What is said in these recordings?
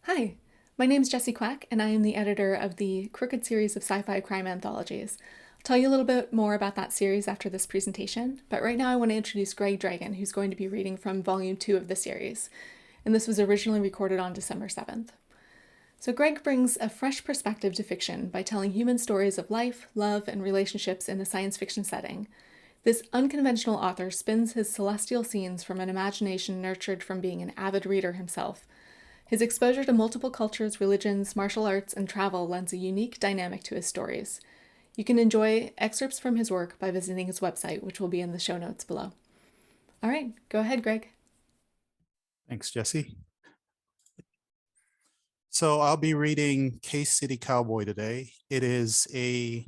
Hi, my name is Jessie Quack, and I am the editor of the Crooked series of sci-fi crime anthologies. I'll tell you a little bit more about that series after this presentation, but right now I want to introduce Greg Dragon, who's going to be reading from Volume 2 of the series, and this was originally recorded on December 7th. So Greg brings a fresh perspective to fiction by telling human stories of life, love, and relationships in a science fiction setting. This unconventional author spins his celestial scenes from an imagination nurtured from being an avid reader himself. His exposure to multiple cultures, religions, martial arts, and travel lends a unique dynamic to his stories. You can enjoy excerpts from his work by visiting his website, which will be in the show notes below. All right, go ahead, Greg. Thanks, Jesse. So I'll be reading City Cowboy today. It is a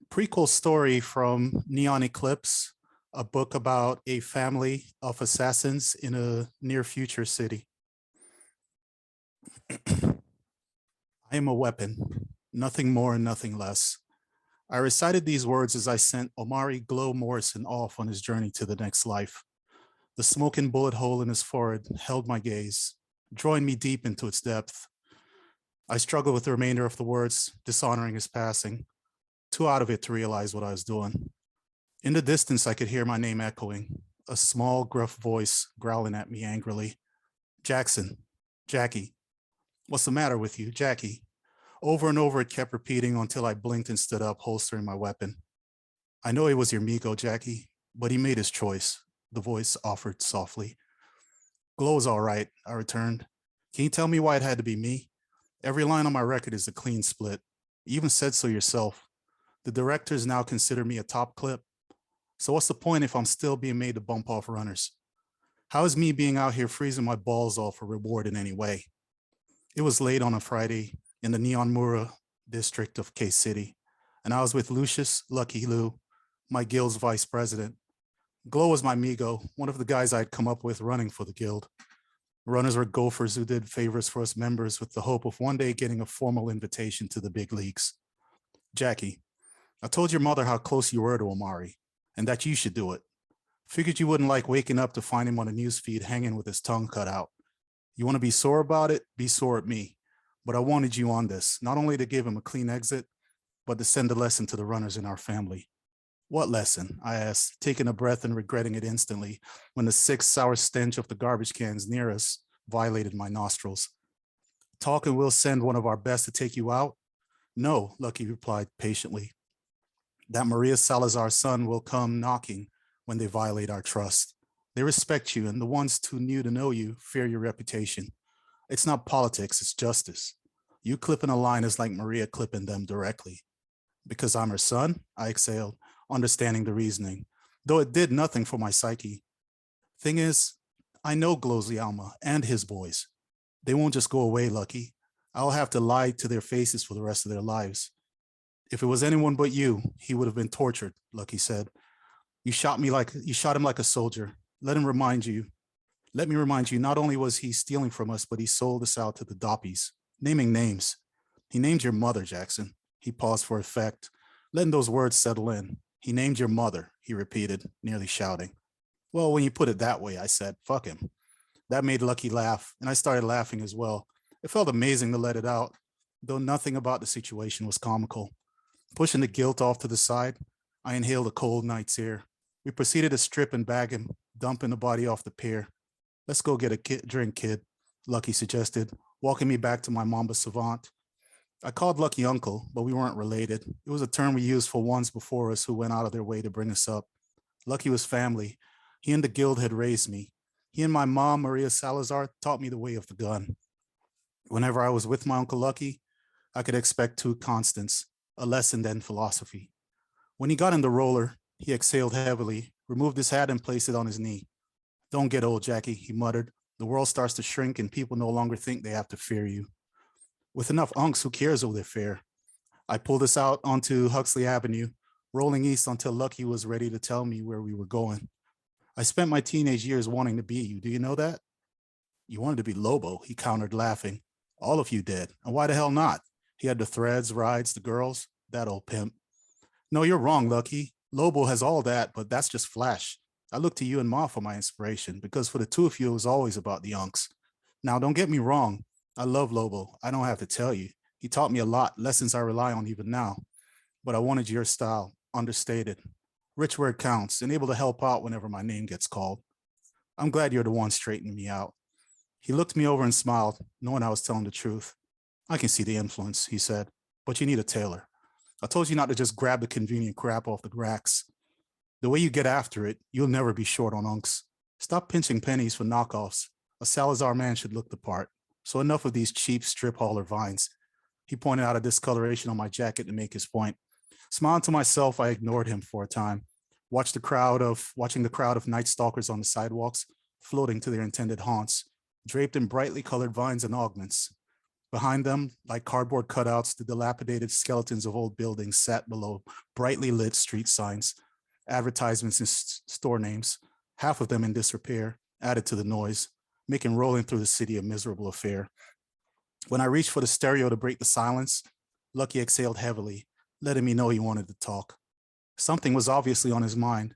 prequel story from Neon Eclipse, a book about a family of assassins in a near future city. I am a weapon, nothing more and nothing less. I recited these words as I sent Omari Glow Morrison off on his journey to the next life. The smoking bullet hole in his forehead held my gaze, drawing me deep into its depth. I struggled with the remainder of the words, dishonoring his passing, too out of it to realize what I was doing. In the distance, I could hear my name echoing, a small, gruff voice growling at me angrily. Jackson, Jackie, what's the matter with you, Jackie? Over and over, it kept repeating until I blinked and stood up, holstering my weapon. I know he was your Migo, Jackie, but he made his choice, the voice offered softly. Glow's all right, I returned. Can you tell me why it had to be me? Every line on my record is a clean split. You even said so yourself. The directors now consider me a top clip. So what's the point if I'm still being made to bump off runners? How is me being out here freezing my balls off a reward in any way? It was late on a Friday in the Neon Mura district of K-City, and I was with Lucius Lucky Lou, my guild's vice president. Glow was my Migo, one of the guys I'd come up with running for the guild. Runners were gophers who did favors for us members with the hope of one day getting a formal invitation to the big leagues. Jackie, I told your mother how close you were to Omari and that you should do it. Figured you wouldn't like waking up to find him on a newsfeed hanging with his tongue cut out. You want to be sore about it? Be sore at me. But I wanted you on this, not only to give him a clean exit, but to send a lesson to the runners in our family. What lesson? I asked, taking a breath and regretting it instantly when the sick, sour stench of the garbage cans near us violated my nostrils. Talk and we'll send one of our best to take you out? No, Lucky replied patiently. That Maria Salazar's son will come knocking when they violate our trust. They respect you, and the ones too new to know you fear your reputation. It's not politics, it's justice. You clipping a line is like Maria clipping them directly. Because I'm her son, I exhaled, understanding the reasoning, though it did nothing for my psyche. Thing is, I know Glow's Alma and his boys. They won't just go away, Lucky. I'll have to lie to their faces for the rest of their lives. If it was anyone but you, he would have been tortured, Lucky said. You shot him like a soldier. Let me remind you, not only was he stealing from us, but he sold us out to the Doppies, naming names. He named your mother, Jackson. He paused for effect, letting those words settle in. He named your mother, he repeated, nearly shouting. Well, when you put it that way, I said, fuck him. That made Lucky laugh, and I started laughing as well. It felt amazing to let it out, though nothing about the situation was comical. Pushing the guilt off to the side, I inhaled a cold night's air. We proceeded to strip and bag him, dumping the body off the pier. Let's go get a drink, kid, Lucky suggested, walking me back to my Mamba Savant. I called Lucky Uncle, but we weren't related. It was a term we used for ones before us who went out of their way to bring us up. Lucky was family. He and the guild had raised me. He and my mom, Maria Salazar, taught me the way of the gun. Whenever I was with my Uncle Lucky, I could expect two constants, a lesson and philosophy. When he got in the roller, he exhaled heavily, removed his hat and placed it on his knee. Don't get old, Jackie, he muttered. The world starts to shrink and people no longer think they have to fear you. With enough unks, who cares who they fear? I pulled us out onto Huxley Avenue, rolling east until Lucky was ready to tell me where we were going. I spent my teenage years wanting to be you. Do you know that? You wanted to be Lobo, he countered, laughing. All of you did. And why the hell not? He had the threads, rides, the girls, that old pimp. No, you're wrong, Lucky. Lobo has all that, but that's just flash. I look to you and Ma for my inspiration, because for the two of you, it was always about the unks. Now, don't get me wrong. I love Lobo. I don't have to tell you. He taught me a lot, lessons I rely on even now. But I wanted your style, understated, rich where it counts, and able to help out whenever my name gets called. I'm glad you're the one straightening me out. He looked me over and smiled, knowing I was telling the truth. I can see the influence, he said, but you need a tailor. I told you not to just grab the convenient crap off the racks. The way you get after it, you'll never be short on unks. Stop pinching pennies for knockoffs. A Salazar man should look the part. So enough of these cheap strip hauler vines. He pointed out a discoloration on my jacket to make his point. Smiling to myself, I ignored him for a time. Watching the crowd of night stalkers on the sidewalks, floating to their intended haunts, draped in brightly colored vines and augments. Behind them, like cardboard cutouts, the dilapidated skeletons of old buildings sat below brightly lit street signs, advertisements and store names, half of them in disrepair, added to the noise, making rolling through the city a miserable affair. When I reached for the stereo to break the silence, Lucky exhaled heavily, letting me know he wanted to talk. Something was obviously on his mind.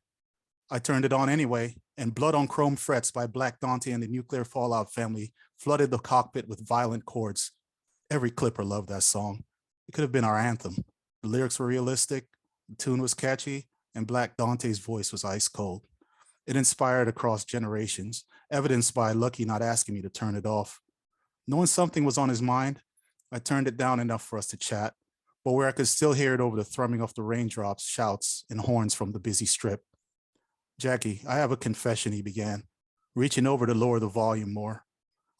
I turned it on anyway, and Blood on Chrome Frets by Black Dante and the Nuclear Fallout family flooded the cockpit with violent chords. Every clipper loved that song. It could have been our anthem. The lyrics were realistic, the tune was catchy, and Black Dante's voice was ice cold. It inspired across generations, evidenced by Lucky not asking me to turn it off. Knowing something was on his mind, I turned it down enough for us to chat, but where I could still hear it over the thrumming of the raindrops, shouts, and horns from the busy strip. Jackie, I have a confession, he began, reaching over to lower the volume more.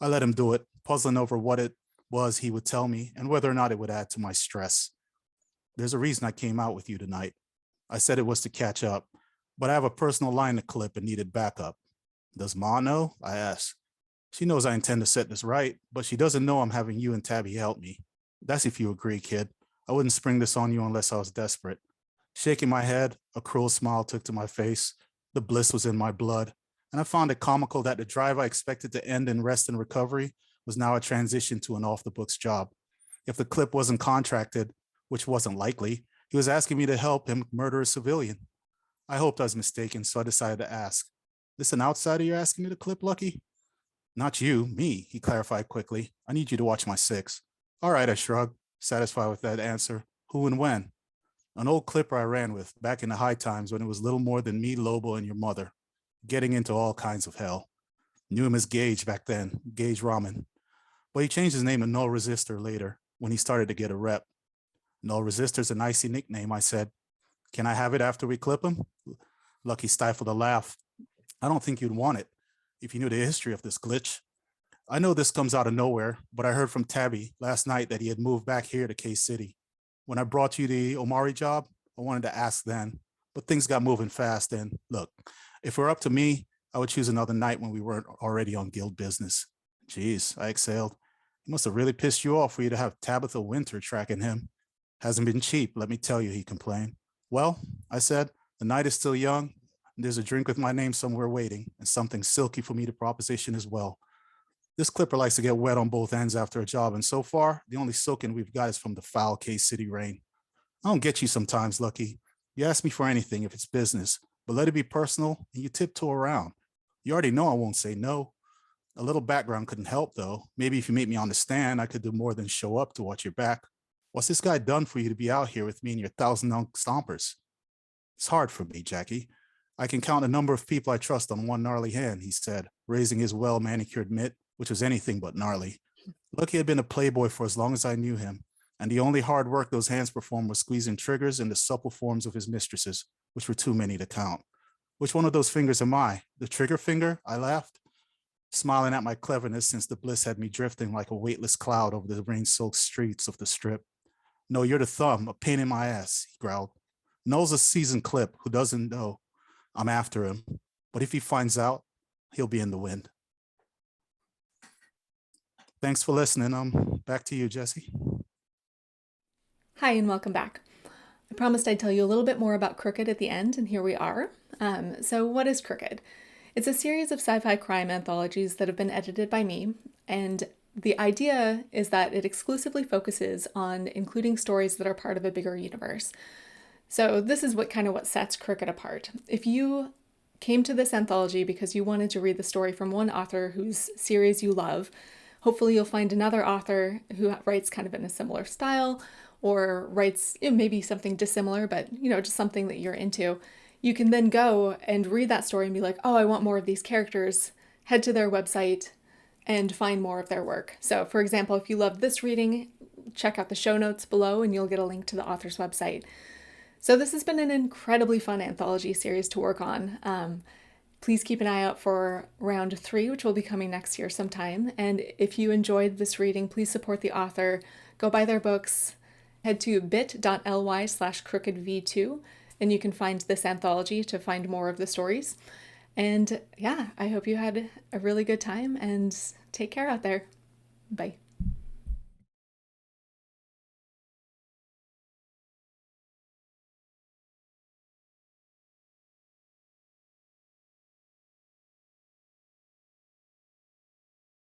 I let him do it, puzzling over what it was he would tell me and whether or not it would add to my stress. There's a reason I came out with you tonight. I said it was to catch up, but I have a personal line to clip and needed backup. Does Ma know? I asked. She knows I intend to set this right, but she doesn't know I'm having you and Tabby help me. That's if you agree, kid. I wouldn't spring this on you unless I was desperate. Shaking my head, a cruel smile took to my face. The bliss was in my blood, and I found it comical that the drive I expected to end in rest and recovery was now a transition to an off the books job. If the clip wasn't contracted, which wasn't likely, he was asking me to help him murder a civilian. I hoped I was mistaken, so I decided to ask. This an outsider you're asking me to clip, Lucky? Not you, me, he clarified quickly. I need you to watch my six. All right, I shrugged, satisfied with that answer. Who and when? An old clipper I ran with back in the high times when it was little more than me, Lobo, and your mother, getting into all kinds of hell. Knew him as Gage back then, Gage Ramen. But he changed his name to Null Resistor later when he started to get a rep. Null Resistor's an icy nickname, I said. Can I have it after we clip him? Lucky stifled a laugh. I don't think you'd want it if you knew the history of this glitch. I know this comes out of nowhere, but I heard from Tabby last night that he had moved back here to K-City. When I brought you the Omari job, I wanted to ask then, but things got moving fast. And look, if it were up to me, I would choose another night when we weren't already on guild business. Geez, I exhaled. It must have really pissed you off for you to have Tabitha Winter tracking him. Hasn't been cheap, let me tell you, he complained. Well, I said, the night is still young. And there's a drink with my name somewhere waiting and something silky for me to proposition as well. This clipper likes to get wet on both ends after a job, and so far, the only soaking we've got is from the foul K-City rain. I don't get you sometimes, Lucky. You ask me for anything if it's business, but let it be personal and you tiptoe around. You already know I won't say no. A little background couldn't help, though. Maybe if you make me understand, I could do more than show up to watch your back. What's this guy done for you to be out here with me and your thousand stompers? It's hard for me, Jackie. I can count a number of people I trust on one gnarly hand, he said, raising his well-manicured mitt, which was anything but gnarly. Lucky had been a playboy for as long as I knew him, and the only hard work those hands performed was squeezing triggers in the supple forms of his mistresses, which were too many to count. Which one of those fingers am I? The trigger finger? I laughed, smiling at my cleverness since the bliss had me drifting like a weightless cloud over the rain-soaked streets of the strip. No, you're the thumb, a pain in my ass, he growled. Noel's a seasoned clip who doesn't know I'm after him, but if he finds out, he'll be in the wind. Thanks for listening. Back to you, Jesse. Hi, and welcome back. I promised I'd tell you a little bit more about Crooked at the end, and here we are. So what is Crooked? It's a series of sci-fi crime anthologies that have been edited by me, and the idea is that it exclusively focuses on including stories that are part of a bigger universe. So this is what sets Crooked apart. If you came to this anthology because you wanted to read the story from one author whose series you love, hopefully you'll find another author who writes kind of in a similar style or writes maybe something dissimilar, but just something that you're into. You can then go and read that story and be like, oh, I want more of these characters. Head to their website and find more of their work. So, for example, if you loved this reading, check out the show notes below and you'll get a link to the author's website. So, this has been an incredibly fun anthology series to work on. Please keep an eye out for round 3, which will be coming next year sometime. And if you enjoyed this reading, please support the author. Go buy their books. Head to bit.ly/CrookedV.2 and you can find this anthology to find more of the stories. And yeah, I hope you had a really good time and take care out there. Bye.